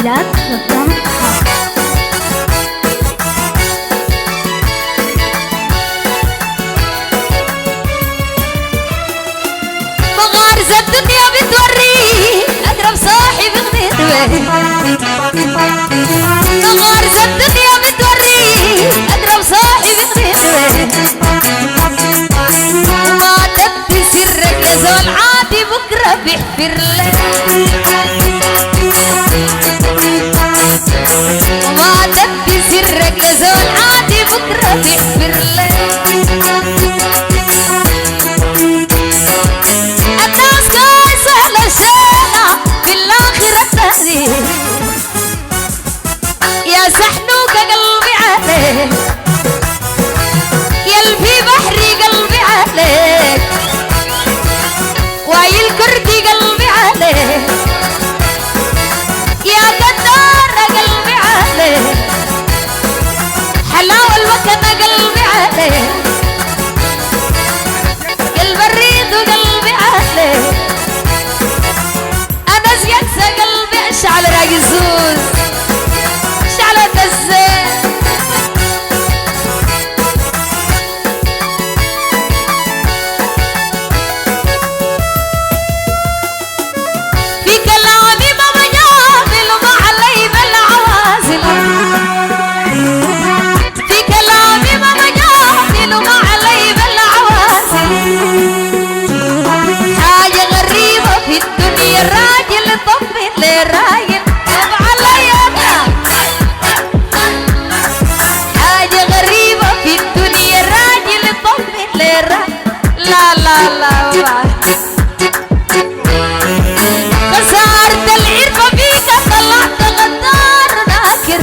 تسجيلات.com. مغارزة الدنيا بتوري أقرب صاحب غنيته. مغارزة الدنيا بتوري أقرب صاحب غنيته. وما تبدي سرك يا زول عادي بكرة بيحفر لك. وما تبدي سرك يا زول عادي بكرة بيحفر لك. يا سحنوك قلبي عليك، يا في بحري قلبي عليك، واي الكردي قلبي عليك، يا قدار قلبي عليك، حلاوة الوكنة قلبي عليك، يا البريد قلبي عليك، أنا زيادة قلبي أشعل راقصوز شعلة الزين. في كلامي ما بجامل وما علي بالعوازل. في كلامي ما بجامل وما علي بالعوازل. حاجة غريبة في الدنيا الراجل طفل لراجل كسرت العرفة فيك طلعت غدار ناكر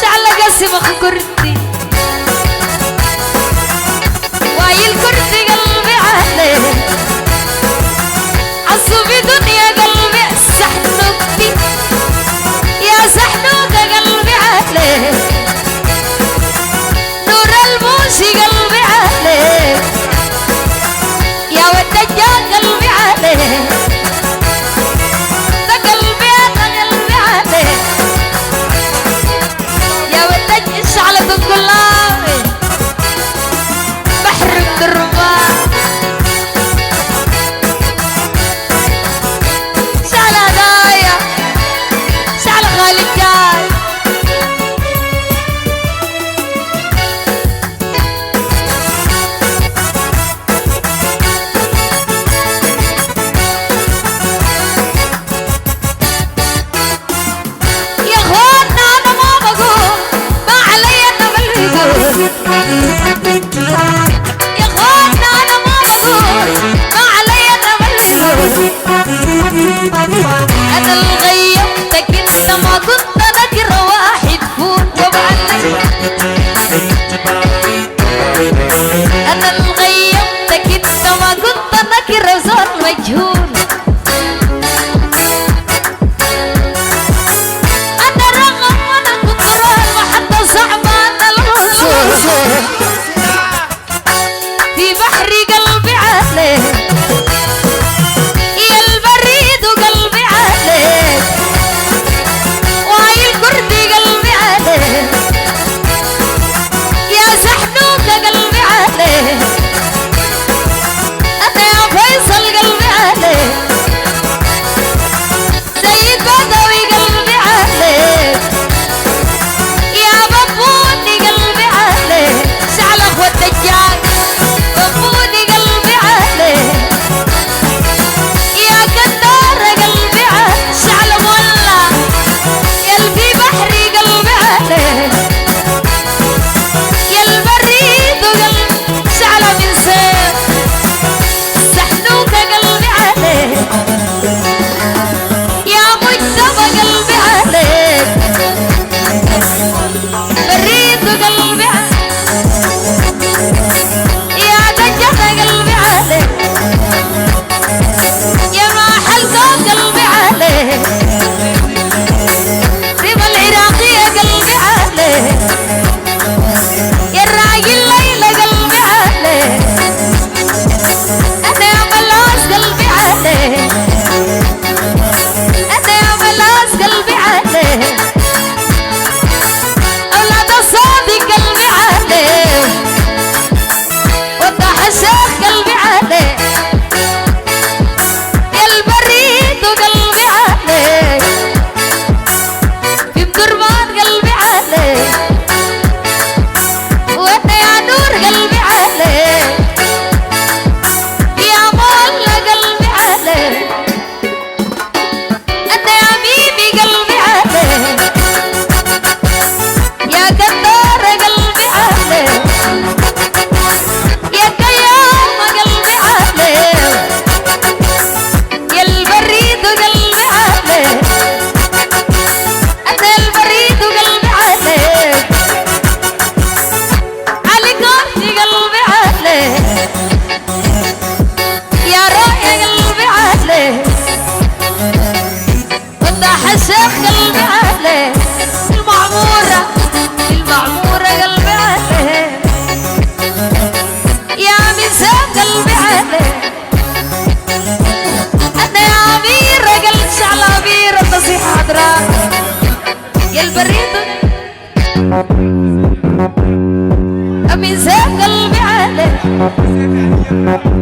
شعلة قاسم كردي واي الكردي قلبي عليه عصو في دنيا قلبي سحنوكتي يا سحنوك قلبي عليه نور الموشي قلبي عليه يا والدجال قلبي عليه ده قلبي انا قلبي عليه يا والدجال شعلة الكلاوي بحر الدربان شعلة هدايا شعلة خالد جاي يا اخواتنا انا ما بقول ما علي انا بلقول. انا اللي غيمتك انت ما كنت نكره واحد فون وبعنك. انا اللي غيمتك انت ما كنت نكره زول مجهول. انا رغم وانا كنت راغبه حتى صعبان الوصول. في بحري قلبي عليك يا البريد قلبي عليك واي الكردي قلبي عليك يا سحنوك قلبي عليك أنا يا فيصل قلبي عليك ازيك يا هنيه؟